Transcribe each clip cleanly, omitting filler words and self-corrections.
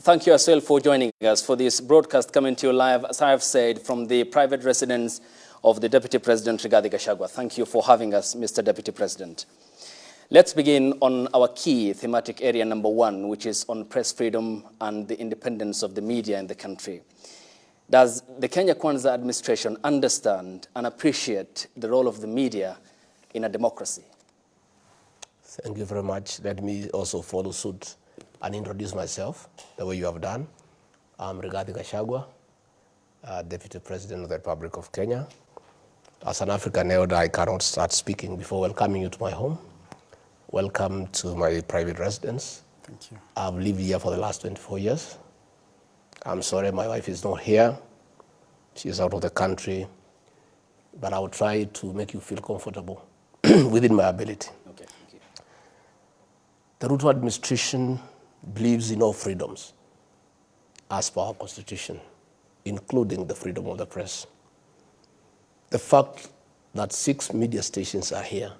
thank you as well for joining us for this broadcast coming to you live, as I have said, from the private residence of the Deputy President, Rigathi Gachagua. Thank you for having us, Mr. Deputy President. Let's begin on our key thematic area number 1, which is on press freedom and the independence of the media in the country. Does the Kenya Kwanza administration understand and appreciate the role of the media in a democracy? Thank you very much. Let me also follow suit and introduce myself the way you have done. I'm Rigathi Gachagua, Deputy President of the Republic of Kenya. As an African elder, I cannot start speaking before welcoming you to my home. Welcome to my private residence. Thank you. I've lived here for the last 24 years. I'm sorry my wife is not here. She's out of the country. But I will try to make you feel comfortable within my ability. Okay, thank you. The Ruto administration believes in all freedoms as per our constitution, including the freedom of the press. The fact that 6 media stations are here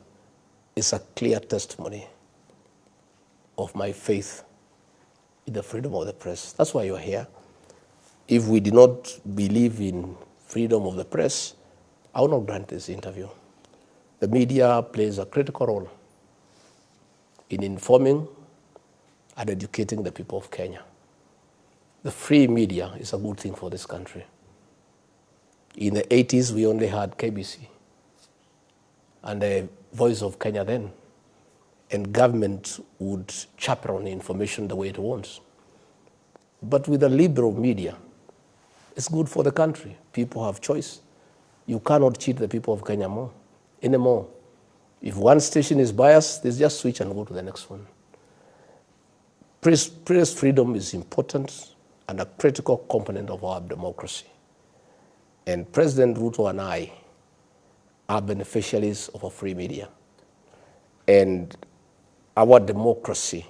is a clear testimony of my faith in the freedom of the press. That's why you're here. If we did not believe in freedom of the press, I will not grant this interview. The media plays a critical role in informing and educating the people of Kenya. The free media is a good thing for this country. In the 80s, we only had KBC and the Voice of Kenya then, and government would chaperone information the way it wants. But with a liberal media, it's good for the country. People have choice. You cannot cheat the people of Kenya anymore. If one station is biased, they just switch and go to the next one. Press freedom is important and a critical component of our democracy. And President Ruto and I are beneficiaries of a free media. And our democracy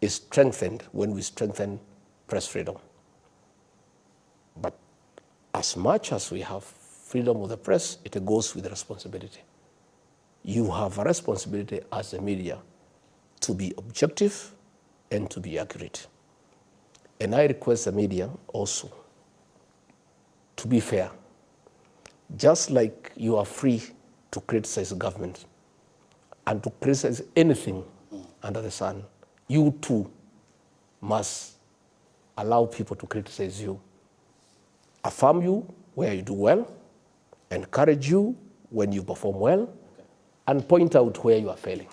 is strengthened when we strengthen press freedom. But as much as we have freedom of the press, it goes with responsibility. You have a responsibility as a media to be objective and to be accurate. And I request the media also to be fair. Just like you are free to criticize the government and to criticize anything under the sun, you too must allow people to criticize you. Affirm you where you do well, encourage you when you perform well, and point out where you are failing.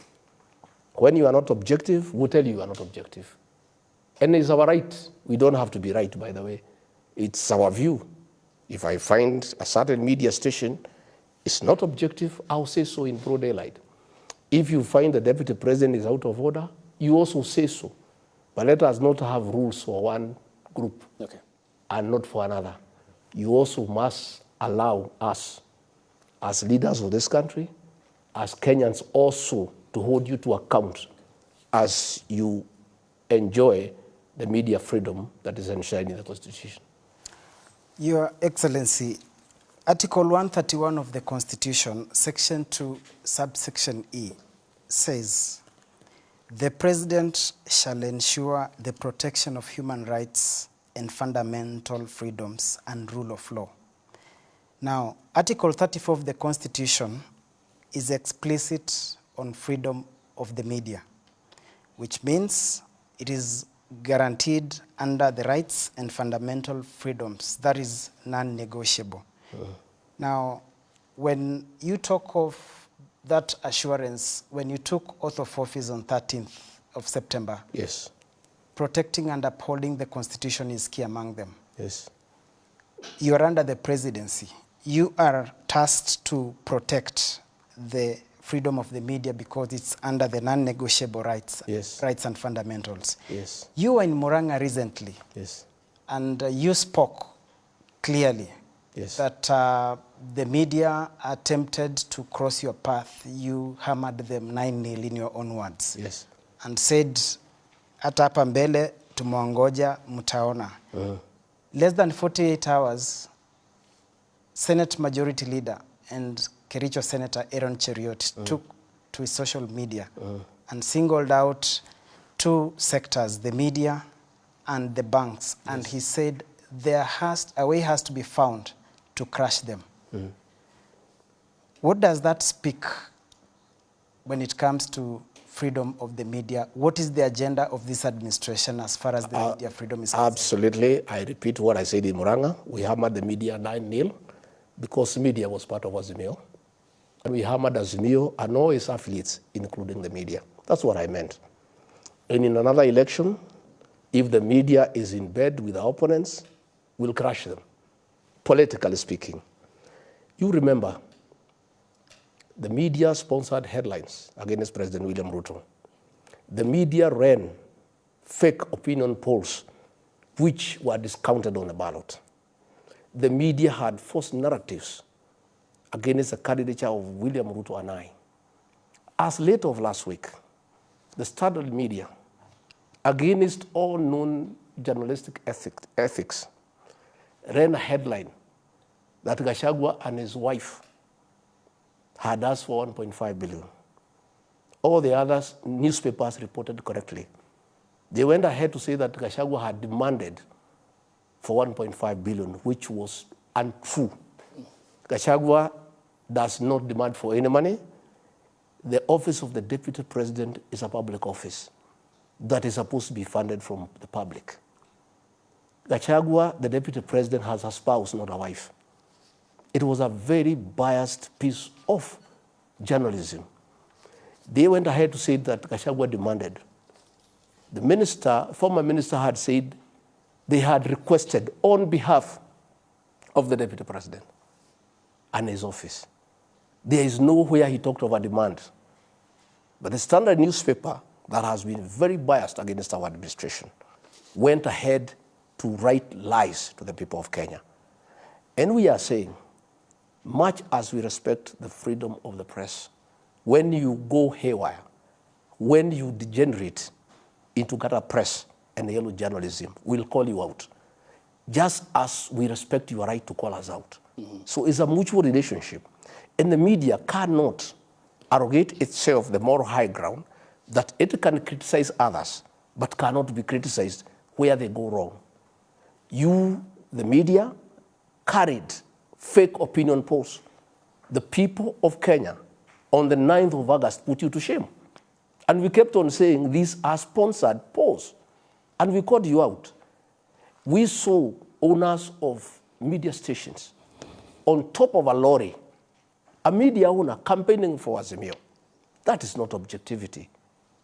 When you are not objective, we'll tell you are not objective. And it's our right. We don't have to be right, by the way. It's our view. If I find a certain media station is not objective, I'll say so in broad daylight. If you find the Deputy President is out of order, you also say so. But let us not have rules for one group and not for another. You also must allow us, as leaders of this country, as Kenyans also, to hold you to account as you enjoy the media freedom that is enshrined in the Constitution. Your Excellency, Article 131 of the Constitution, Section 2, subsection E, says, "The President shall ensure the protection of human rights and fundamental freedoms and rule of law." Now, Article 34 of the Constitution is explicit on freedom of the media, which means it is guaranteed under the rights and fundamental freedoms. That is non-negotiable. Now, when you talk of that assurance, when you took oath of office on 13th of September, yes, protecting and upholding the Constitution is key among them. yes, You are under the presidency. You are tasked to protect the freedom of the media because it's under the non-negotiable rights, yes, rights and fundamentals. yes, You were in Murang'a recently, yes, and you spoke clearly yes, that the media attempted to cross your path. You hammered them 9-0 in your own words, yes, and said, hata hapa mbele tumewangoja mtaona. Less than 48 hours, Senate Majority Leader and Kericho Senator Aaron Cheriot took to his social media and singled out 2 sectors, the media and the banks, and he said a way has to be found to crush them. What does that speak when it comes to freedom of the media? What is the agenda of this administration as far as the media freedom is concerned? Absolutely. I repeat what I said in Murang'a. We hammered the media 9-0 because media was part of Azimio. And we hammered Azimio and all its affiliates, including the media. That's what I meant. And in another election, if the media is in bed with our opponents, we'll crush them, politically speaking. You remember, the media sponsored headlines against President William Ruto. The media ran fake opinion polls, which were discounted on the ballot. The media had false narratives against the candidature of William Ruto and I. As late of last week, the Standard media, against all known journalistic ethics, ran a headline that Gachagua and his wife had asked for 1.5 billion. All the other newspapers reported correctly. They went ahead to say that Gachagua had demanded for 1.5 billion, which was untrue. Gachagua does not demand for any money. The office of the Deputy President is a public office that is supposed to be funded from the public. Gachagua, the Deputy President, has a spouse, not a wife. It was a very biased piece of journalism. They went ahead to say that Gachagua demanded. The former minister had said they had requested on behalf of the Deputy President and his office. There is nowhere he talked of a demand. But the Standard newspaper, that has been very biased against our administration, went ahead to write lies to the people of Kenya. And we are saying, much as we respect the freedom of the press, when you go haywire, when you degenerate into gutter press and yellow journalism, we'll call you out, just as we respect your right to call us out. So it's a mutual relationship. And the media cannot arrogate itself the moral high ground that it can criticize others, but cannot be criticized where they go wrong. You, the media, carried fake opinion polls. The people of Kenya, on the 9th of August, put you to shame. And we kept on saying these are sponsored polls. And we called you out. We saw owners of media stations on top of a lorry, a media owner campaigning for Azimio. That is not objectivity.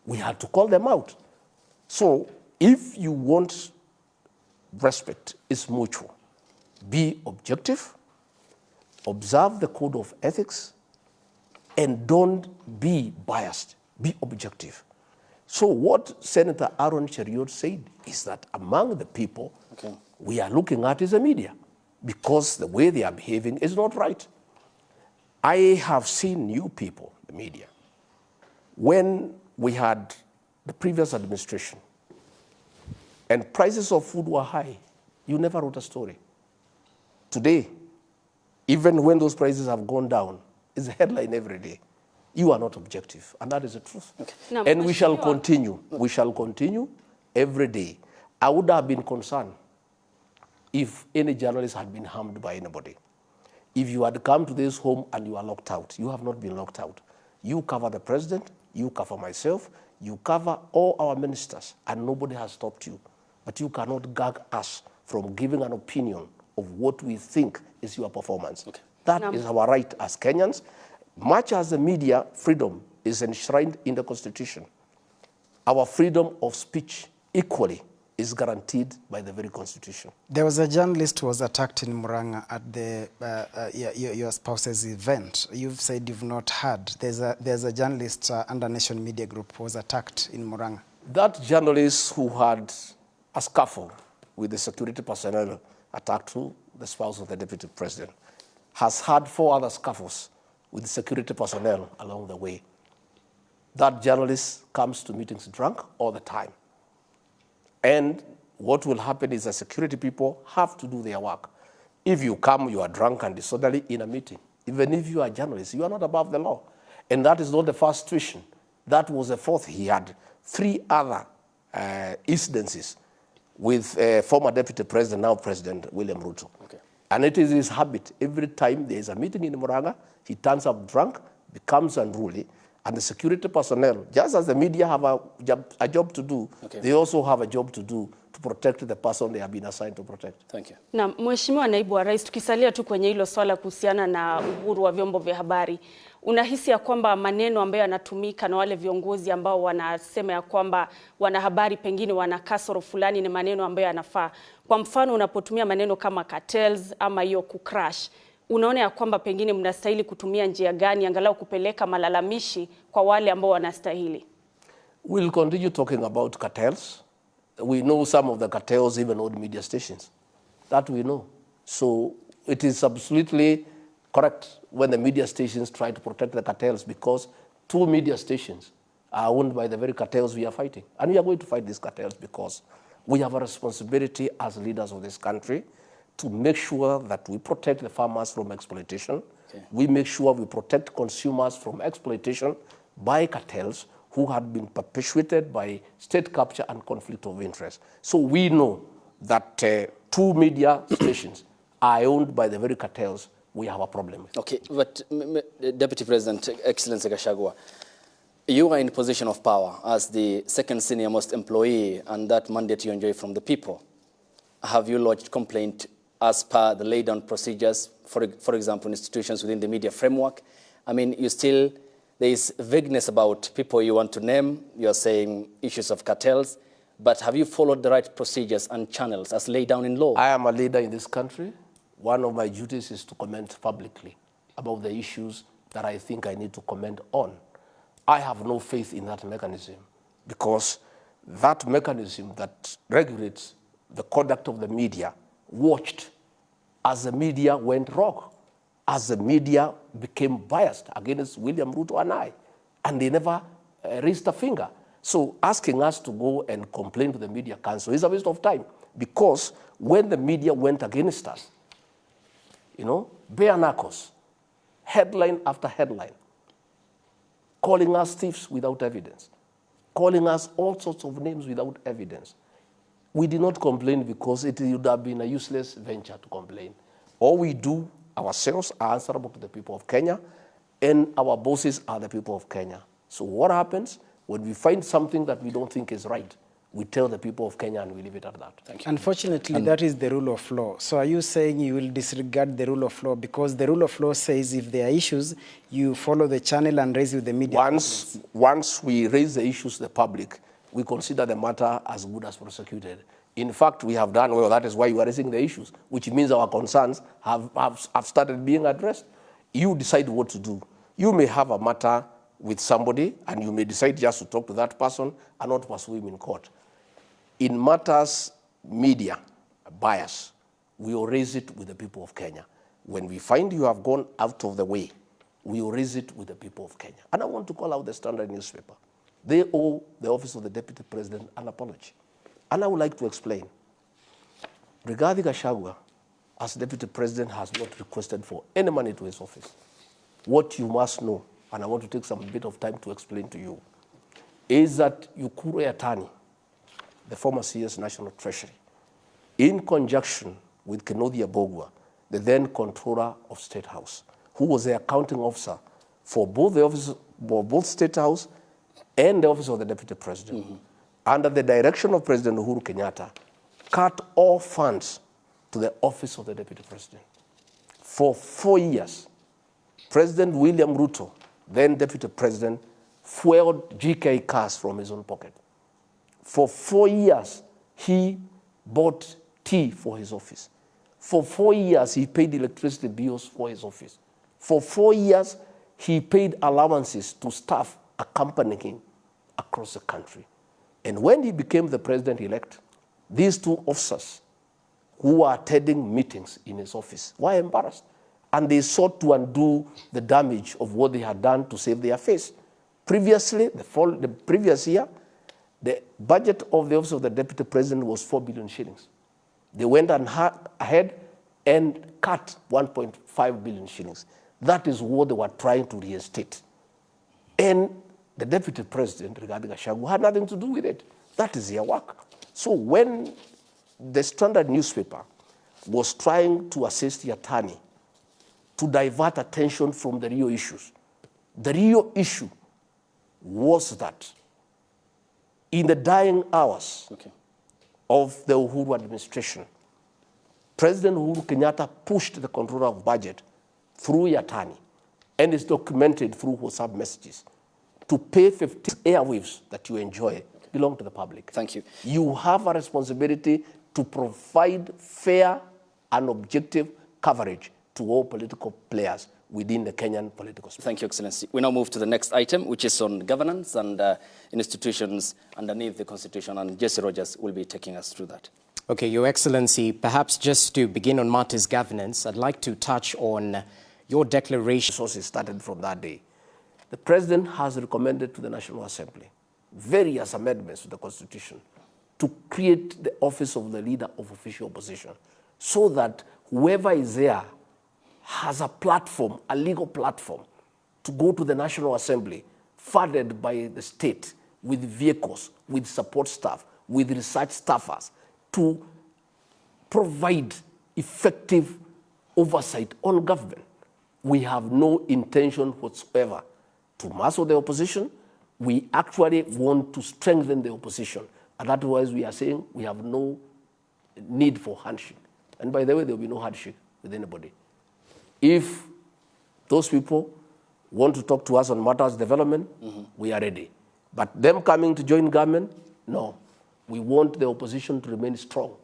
We had to call them out. So if you want respect, it's mutual. Be objective, observe the code of ethics, and don't be biased. Be objective. So what Senator Aaron Cheriot said is that among the people we are looking at is the media, because the way they are behaving is not right. I have seen new people, the media. When we had the previous administration and prices of food were high, you never wrote a story. Today, even when those prices have gone down, it's a headline every day. You are not objective, and that is the truth. Now, and we shall continue. We shall continue every day. I would have been concerned if any journalist had been harmed by anybody. If you had come to this home and you are locked out, you have not been locked out. You cover the president, you cover myself, you cover all our ministers, and nobody has stopped you. But you cannot gag us from giving an opinion of what we think is your performance. That is our right as Kenyans. Much as the media freedom is enshrined in the Constitution, our freedom of speech equally is guaranteed by the very Constitution. There was a journalist who was attacked in Murang'a at the your spouse's event. You've said you've not heard. There's a journalist under Nation Media Group who was attacked in Murang'a. That journalist who had a scuffle with the security personnel attacked to the spouse of the Deputy President has had 4 other scuffles with the security personnel along the way. That journalist comes to meetings drunk all the time. And what will happen is that security people have to do their work. If you come, you are drunk and disorderly in a meeting. Even if you are a journalist, you are not above the law. And that is not the first situation. That was the 4th. He had 3 other incidences with former Deputy President, now President William Ruto. Okay. And it is his habit. Every time there is a meeting in Murang'a, he turns up drunk, becomes unruly, and the security personnel, just as the media have a job to do, okay, they also have a job to do to protect the person they have been assigned to protect. Thank you. Na Mheshimiwa Naibu wa Rais, tukisalia tu kwenye hilo swala kuhusiana na uhuru wa vyombo vya habari, unahisi ya kwamba maneno ambayo yanatumika na wale viongozi ambao wanasema ya kwamba wanahabari pengine wana kasoro fulani ni maneno ambayo yanafaa? Kwa mfano, unapotumia maneno kama cartels ama hiyo kucrash, unaona ya kwamba pengine mnastahili kutumia njia gani angalau kupeleka malalamishi kwa wale ambao wanastahili? We'll continue talking about cartels. We know some of the cartels even own media stations. That we know. So it is absolutely correct when the media stations try to protect the cartels, because 2 media stations are owned by the very cartels we are fighting. And we are going to fight these cartels because we have a responsibility as leaders of this country to make sure that we protect the farmers from exploitation. Okay. We make sure we protect consumers from exploitation by cartels who had been perpetuated by state capture and conflict of interest. So we know that 2 media stations are owned by the very cartels we have a problem with. Okay, but Deputy President, Excellency Gachagua, you are in position of power as the second senior most employee, and that mandate you enjoy from the people. Have you lodged complaint as per the laid down procedures, for example, institutions within the media framework? I mean, there is vagueness about people you want to name. You're saying issues of cartels, but have you followed the right procedures and channels as laid down in law? I am a leader in this country. One of my duties is to comment publicly about the issues that I think I need to comment on. I have no faith in that mechanism, because that mechanism that regulates the conduct of the media watched as the media went rogue, as the media became biased against William Ruto and they never raised a finger. So asking us to go and complain to the Media Council is a waste of time, because when the media went against us, bare knuckles, headline after headline, calling us thieves without evidence, calling us all sorts of names without evidence. We did not complain because it would have been a useless venture to complain. All we do ourselves are answerable to the people of Kenya, and our bosses are the people of Kenya. So what happens when we find something that we don't think is right? We tell the people of Kenya and we leave it at that. Thank you. Unfortunately, that is the rule of law. So are you saying you will disregard the rule of law? Because the rule of law says if there are issues, you follow the channel and raise with the media. Once we raise the issues to the public, we consider the matter as good as prosecuted. In fact, we have done well. That is why you are raising the issues, which means our concerns have started being addressed. You decide what to do. You may have a matter with somebody, and you may decide just to talk to that person and not pursue him in court. In matters media bias, we will raise it with the people of Kenya. When we find you have gone out of the way, we will raise it with the people of Kenya. And I want to call out the Standard newspaper. They owe the office of the Deputy President an apology. And I would like to explain. Rigathi Gachagua, as Deputy President, has not requested for any money to his office. What you must know, and I want to take some bit of time to explain to you, is that Ukuru Yatani, the former CS National Treasury, in conjunction with Kennedy Abogwa, the then Controller of State House, who was the accounting officer for both the office, both State House and the office of the Deputy President, under the direction of President Uhuru Kenyatta, cut all funds to the office of the Deputy President. For 4 years, President William Ruto, then Deputy President, fueled GK cars from his own pocket. For 4 years, he bought tea for his office. For 4 years, he paid electricity bills for his office. For 4 years, he paid allowances to staff accompanying him across the country. And when he became the president-elect, these 2 officers who were attending meetings in his office were embarrassed. And they sought to undo the damage of what they had done to save their face. Previously, the previous year, the budget of the office of the Deputy President was 4 billion shillings. They went ahead and cut 1.5 billion shillings. That is what they were trying to reinstate. And the Deputy President, Rigathi Gachagua, had nothing to do with it. That is their work. So when the Standard newspaper was trying to assist Yatani to divert attention from the real issues. The real issue was that in the dying hours of the Uhuru administration, President Uhuru Kenyatta pushed the controller of budget through Yatani, and is documented through WhatsApp messages, to pay 15 airwaves that you enjoy belong to the public. Thank you. You have a responsibility to provide fair and objective coverage to all political players within the Kenyan political space. Thank you, Excellency. We now move to the next item, which is on governance and institutions underneath the Constitution, and Jesse Rogers will be taking us through that. Okay, Your Excellency, perhaps just to begin on matters governance, I'd like to touch on your declaration. Sources started from that day. The President has recommended to the National Assembly various amendments to the Constitution to create the office of the Leader of Official Opposition, so that whoever is there has a platform, a legal platform, to go to the National Assembly, funded by the state, with vehicles, with support staff, with research staffers, to provide effective oversight on government. We have no intention whatsoever to muscle the opposition. We actually want to strengthen the opposition. And otherwise, we are saying we have no need for handshake. And by the way, there will be no handshake with anybody. If those people want to talk to us on matters development, we are ready. But them coming to join government, no. We want the opposition to remain strong.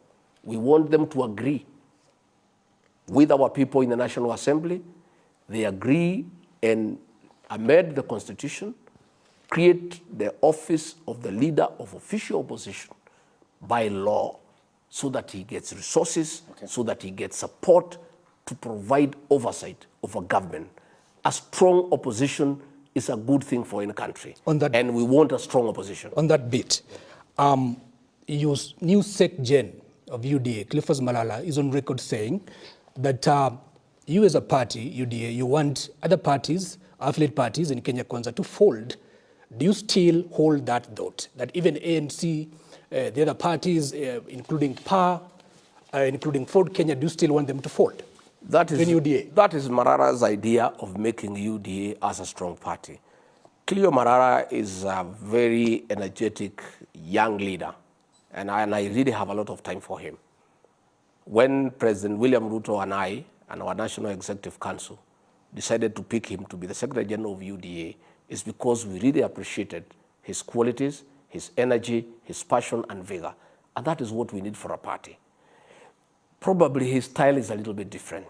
We want them to agree with our people in the National Assembly. They agree and amend the Constitution, create the office of the Leader of Official Opposition by law, so that he gets resources, so that he gets support to provide oversight of a government. A strong opposition is a good thing for any country, and we want a strong opposition. On that bit, your new SecGen of UDA, Clifford Malala, is on record saying that you as a party, UDA, you want other parties, affiliate parties in Kenya Kwanza to fold. Do you still hold that thought, that even ANC, the other parties, including PA, including Ford Kenya, do you still want them to fold? That is UDA. That is Marara's idea of making UDA as a strong party. Cleo Marara is a very energetic young leader, and I really have a lot of time for him. When President William Ruto and I and our National Executive Council decided to pick him to be the Secretary General of UDA, is because we really appreciated his qualities, his energy, his passion and vigor. And that is what we need for a party. Probably his style is a little bit different.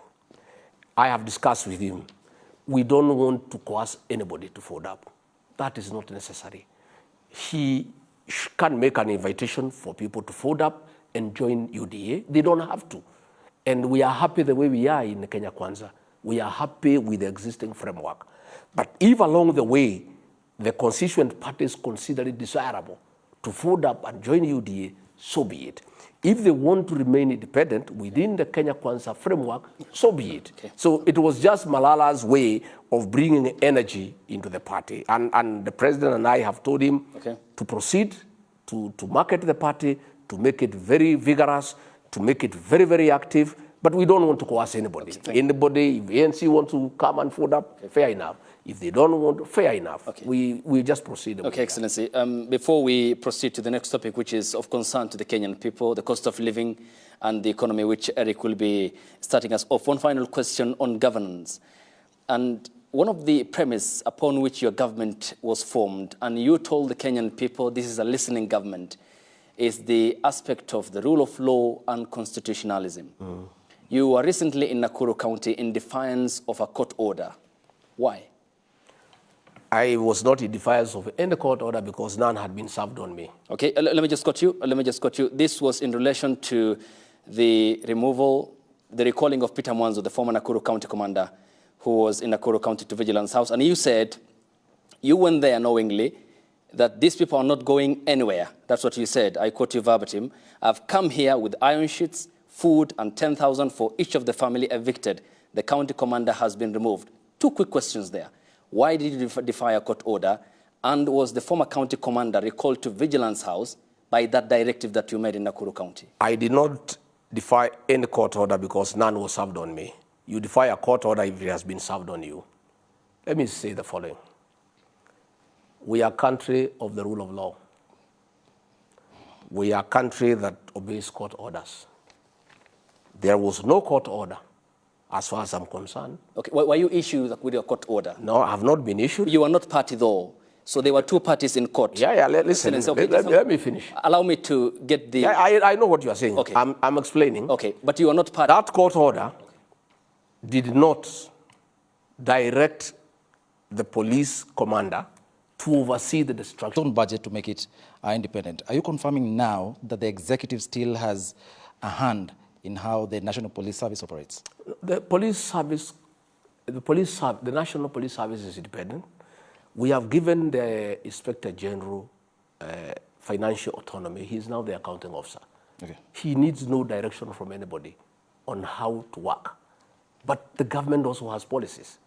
I have discussed with him. We don't want to coerce anybody to fold up. That is not necessary. He can make an invitation for people to fold up and join UDA. They don't have to. And we are happy the way we are in Kenya Kwanza. We are happy with the existing framework. But if along the way, the constituent parties consider it desirable to fold up and join UDA, so be it. If they want to remain independent within the Kenya Kwanza framework, so be it. Okay. So it was just Malala's way of bringing energy into the party. And the president and I have told him to proceed, to market the party, to make it very vigorous, to make it very, very active. But we don't want to coerce anybody. Anybody, if ANC wants to come and fold up, fair enough. If they don't want, fair enough. We just proceed. Okay, Excellency. Before we proceed to the next topic, which is of concern to the Kenyan people, the cost of living and the economy, which Eric will be starting us off, one final question on governance. And one of the premise upon which your government was formed, and you told the Kenyan people this is a listening government, is the aspect of the rule of law and constitutionalism. You were recently in Nakuru County in defiance of a court order. Why? I was not in defiance of any court order because none had been served on me. Okay, let me just cut you. This was in relation to the recalling of Peter Mwanzo, the former Nakuru County commander, who was in Nakuru County to Vigilance House. And you said you went there knowingly that these people are not going anywhere. That's what you said. I quote you verbatim. I've come here with iron sheets, food, and 10,000 for each of the family evicted. The county commander has been removed. Two quick questions there. Why did you defy a court order? And was the former county commander recalled to Vigilance House by that directive that you made in Nakuru County? I did not defy any court order because none was served on me. You defy a court order if it has been served on you. Let me say the following. We are a country of the rule of law. We are a country that obeys court orders. There was no court order, as far as I'm concerned. Okay, were you issued with your court order? No, I have not been issued. You were not party though. So there were two parties in court. Yeah, listen, Okay, let me finish. Allow me to get the... Yeah, I know what you are saying. Okay. I'm explaining. Okay, but you are not party. That court order did not direct the police commander to oversee the destruction. Own budget to make it independent. Are you confirming now that the executive still has a hand in how the National Police Service operates? The police service, the National Police Service is independent. We have given the Inspector General financial autonomy. He is now the accounting officer. Okay. He needs no direction from anybody on how to work. But the government also has policies.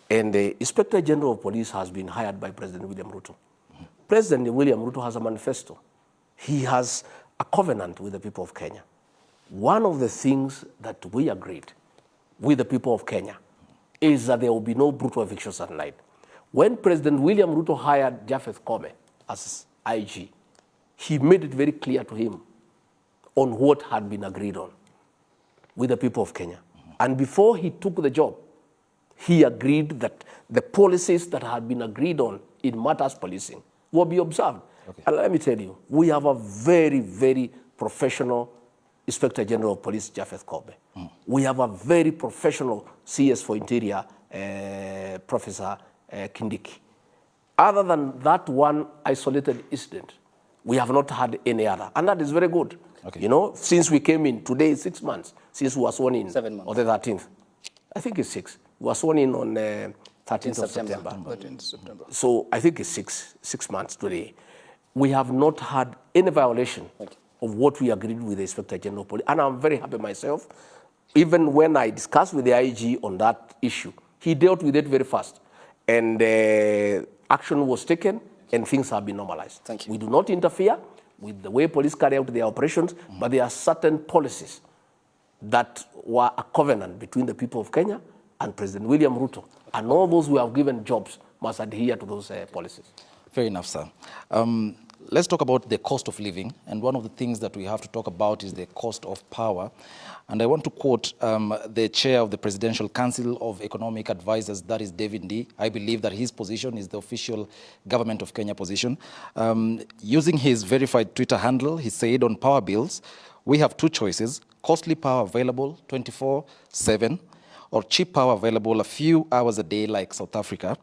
And the Inspector General of Police has been hired by President William Ruto. President William Ruto has a manifesto. He has a covenant with the people of Kenya. One of the things that we agreed with the people of Kenya is that there will be no brutal evictions at night. When President William Ruto hired Japheth Koome as IG, he made it very clear to him on what had been agreed on with the people of Kenya. And before he took the job, he agreed that the policies that had been agreed on in matters policing will be observed. Okay. And let me tell you, we have a very, very professional Inspector General of Police, Japheth Koome. We have a very professional CS for Interior, Professor Kindiki. Other than that one isolated incident, we have not had any other. And that is very good. Okay. You know, since we came in, today is 6 months, since we were sworn in. 7 months. On the 13th. I think it's 6. We were sworn in on 13th of September. 13th September. So I think it's 6 months today. We have not had any violation of what we agreed with the Inspector General of Police. And I'm very happy myself. Even when I discussed with the IG on that issue, he dealt with it very fast. And action was taken and things have been normalized. Thank you. We do not interfere with the way police carry out their operations, but there are certain policies that were a covenant between the people of Kenya and President William Ruto. And all those who have given jobs must adhere to those policies. Fair enough, sir. Let's talk about the cost of living. And one of the things that we have to talk about is the cost of power. And I want to quote the chair of the Presidential Council of Economic Advisors, that is David Ndii. I believe that his position is the official government of Kenya position. Using his verified Twitter handle, he said on power bills, we have two choices: costly power available 24/7 or cheap power available a few hours a day like South Africa.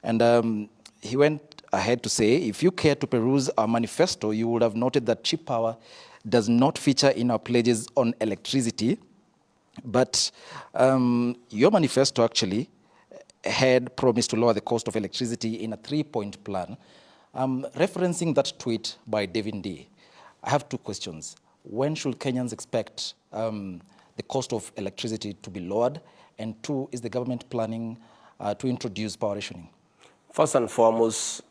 And he went ahead to say, if you care to peruse our manifesto, you would have noted that cheap power does not feature in our pledges on electricity. But your manifesto actually had promised to lower the cost of electricity in a 3-point plan. Referencing that tweet by David Ndii, I have two questions. When should Kenyans expect the cost of electricity to be lowered? And two, is the government planning to introduce power rationing? First and foremost,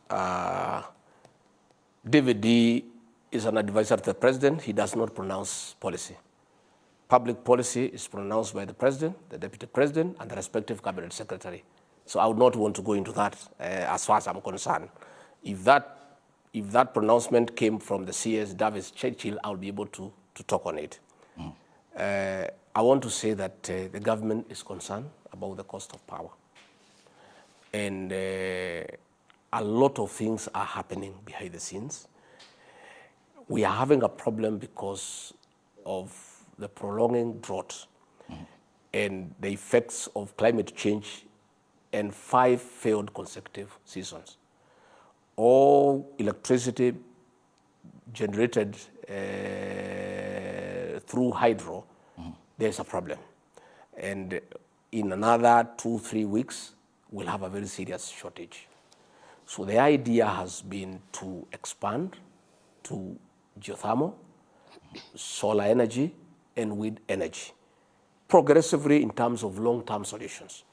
David Ndii is an advisor to the president. He does not pronounce policy. Public policy is pronounced by the president, the deputy president, and the respective cabinet secretary. So I would not want to go into that as far as I'm concerned. If that pronouncement came from the CS Davis Churchill, I'll be able to talk on it. I want to say that the government is concerned about the cost of power. And a lot of things are happening behind the scenes. We are having a problem because of the prolonging drought and the effects of climate change and 5 failed consecutive seasons. All electricity generated through hydro, there's a problem. And in another 2-3 weeks, we'll have a very serious shortage. So the idea has been to expand to geothermal, solar energy, and wind energy, progressively in terms of long-term solutions.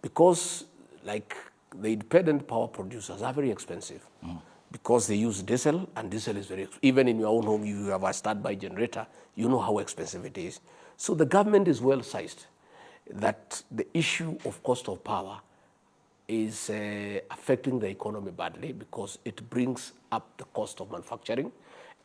Because like the independent power producers are very expensive. because they use diesel, and diesel is very, even in your own home, you have a standby generator, you know how expensive it is. So the government is well sized that the issue of cost of power is affecting the economy badly because it brings up the cost of manufacturing,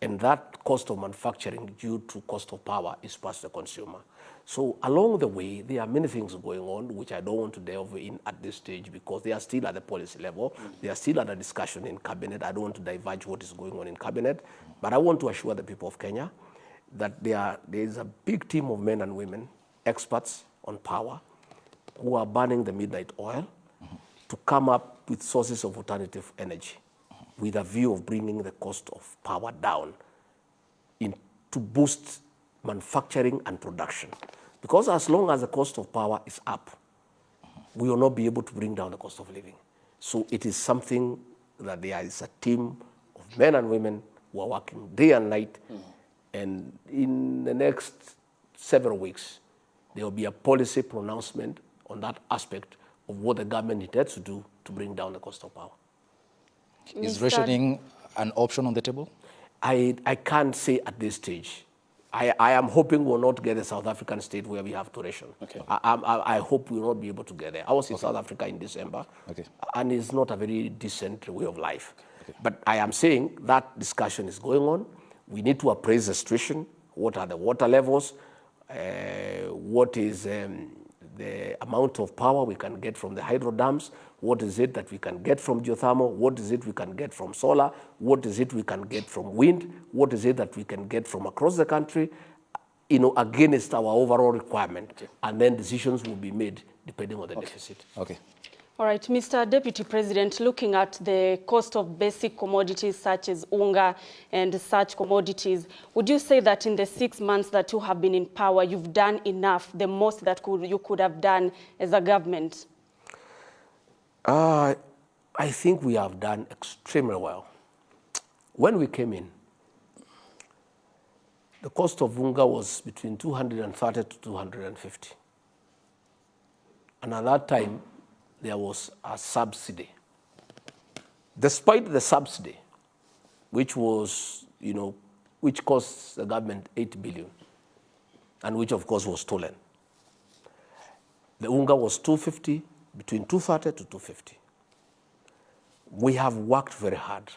and that cost of manufacturing due to cost of power is passed to the consumer. So along the way, there are many things going on which I don't want to delve in at this stage because they are still at the policy level. They are still at a discussion in cabinet. I don't want to diverge what is going on in cabinet, but I want to assure the people of Kenya that there is a big team of men and women, experts on power, who are burning the midnight oil to come up with sources of alternative energy with a view of bringing the cost of power down to boost manufacturing and production. Because as long as the cost of power is up, we will not be able to bring down the cost of living. So it is something that there is a team of men and women who are working day and night, and in the next several weeks, there will be a policy pronouncement on that aspect of what the government intends to do to bring down the cost of power. Is rationing an option on the table? I can't say at this stage. I am hoping we'll not get a South African state where we have to ration. Okay. I hope we'll not be able to get there. I was in South Africa in December, and it's not a very decent way of life. But I am saying that discussion is going on. We need to appraise the situation. What are the water levels? What is the amount of power we can get from the hydro dams? What is it that we can get from geothermal? What is it we can get from solar? What is it we can get from wind? What is it that we can get from across the country, against our overall requirement? Okay. And then decisions will be made depending on the deficit. Okay. All right, Mr. Deputy President, looking at the cost of basic commodities such as unga and such commodities, would you say that in the 6 months that you have been in power, you've done enough, the most that you could have done as a government? I think we have done extremely well. When we came in, the cost of unga was between 230 to 250. And at that time, there was a subsidy. Despite the subsidy, which was, which cost the government 8 billion, and which of course was stolen, the unga was 250, between 230 to 250. We have worked very hard.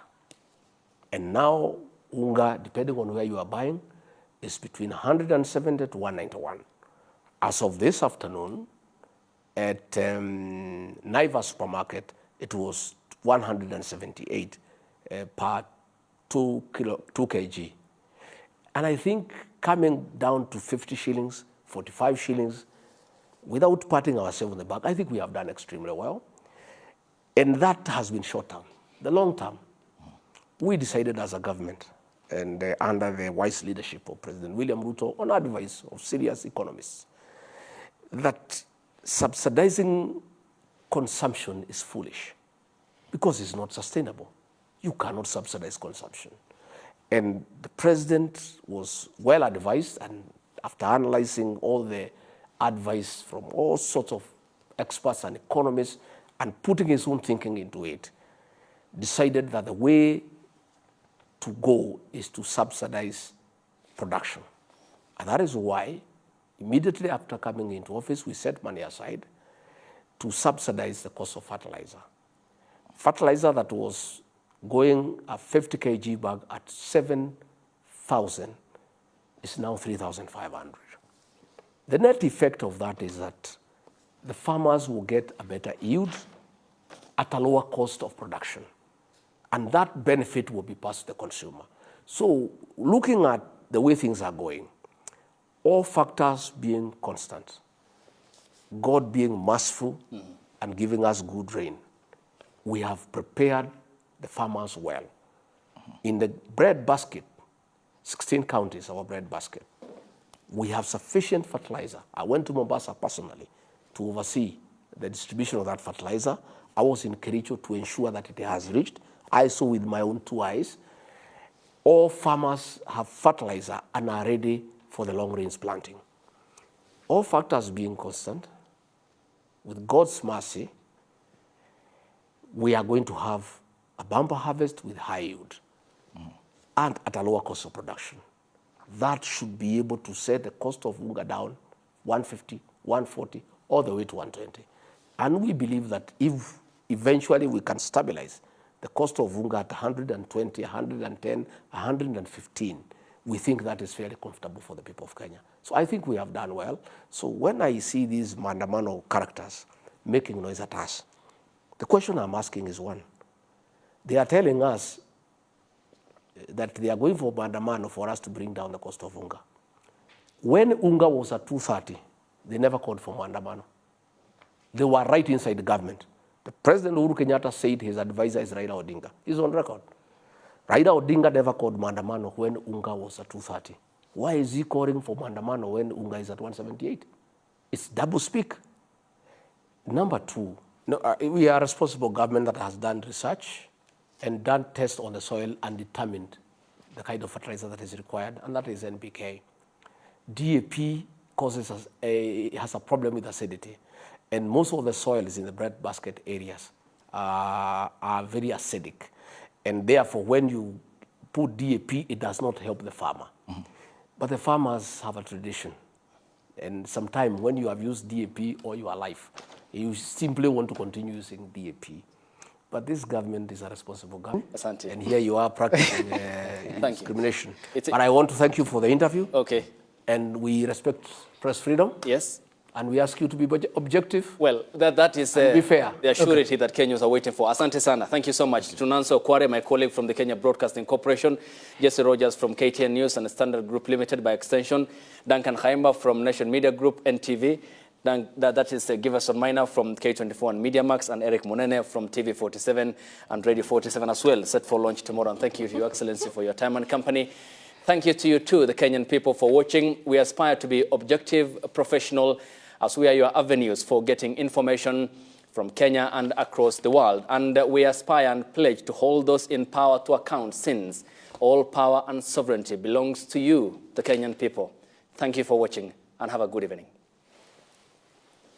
And now unga, depending on where you are buying, is between 170 to 191. As of this afternoon, at Naivas supermarket, it was 178 per 2 kg. And I think coming down to 50 shillings, 45 shillings, without patting ourselves on the back, I think we have done extremely well. And that has been short term. The long term, we decided as a government, and under the wise leadership of President William Ruto, on advice of serious economists, that subsidizing consumption is foolish because it's not sustainable. You cannot subsidize consumption. And the president was well advised, and after analyzing all the advice from all sorts of experts and economists and putting his own thinking into it, decided that the way to go is to subsidize production. And that is why, immediately after coming into office, we set money aside to subsidize the cost of fertilizer. Fertilizer that was going a 50 kg bag at 7,000 is now 3,500. The net effect of that is that the farmers will get a better yield at a lower cost of production. And that benefit will be passed to the consumer. So looking at the way things are going, all factors being constant, God being merciful and giving us good rain, we have prepared the farmers well. In the bread basket, 16 counties, our bread basket, we have sufficient fertilizer. I went to Mombasa personally to oversee the distribution of that fertilizer. I was in Kericho to ensure that it has reached. I saw with my own 2 eyes. All farmers have fertilizer and are ready for the long-range planting. All factors being constant, with God's mercy, we are going to have a bumper harvest with high yield, and at a lower cost of production. That should be able to set the cost of unga down 150, 140, all the way to 120. And we believe that if eventually we can stabilize the cost of unga at 120, 110, 115, we think that is fairly comfortable for the people of Kenya. So I think we have done well. So when I see these maandamano characters making noise at us, the question I'm asking is one. They are telling us that they are going for maandamano for us to bring down the cost of unga. When unga was at 230, they never called for maandamano. They were right inside the government. The President Uhuru Kenyatta said his advisor is Raila Odinga. He's on record. Raila Odinga never called maandamano when unga was at 230. Why is he calling for maandamano when unga is at 178? It's double speak. Number two, we are a responsible government that has done research and done tests on the soil and determined the kind of fertilizer that is required, and that is NPK. DAP has a problem with acidity, and most of the soils in the breadbasket areas are very acidic, and therefore when you put DAP, it does not help the farmer. But the farmers have a tradition, and sometimes when you have used DAP all your life, you simply want to continue using DAP. But this government is a responsible government. Asante. And here you are practicing discrimination. But I want to thank you for the interview. Okay. And we respect press freedom. Yes. And we ask you to be objective. Well, that is be fair. The surety that Kenyans are waiting for. Asante sana. Thank you so much. Tunanso Kware, my colleague from the Kenya Broadcasting Corporation, Jesse Rogers from KTN News and Standard Group Limited by extension, Duncan Haimba from Nation Media Group, NTV, that is Giverson Minor from K24 and Media Max, and Eric Monene from TV47 and Radio 47 as well, set for launch tomorrow. And thank you to Your Excellency for your time and company. Thank you to you too, the Kenyan people, for watching. We aspire to be objective, professional, as we are your avenues for getting information from Kenya and across the world. And we aspire and pledge to hold those in power to account, since all power and sovereignty belongs to you, the Kenyan people. Thank you for watching, and have a good evening.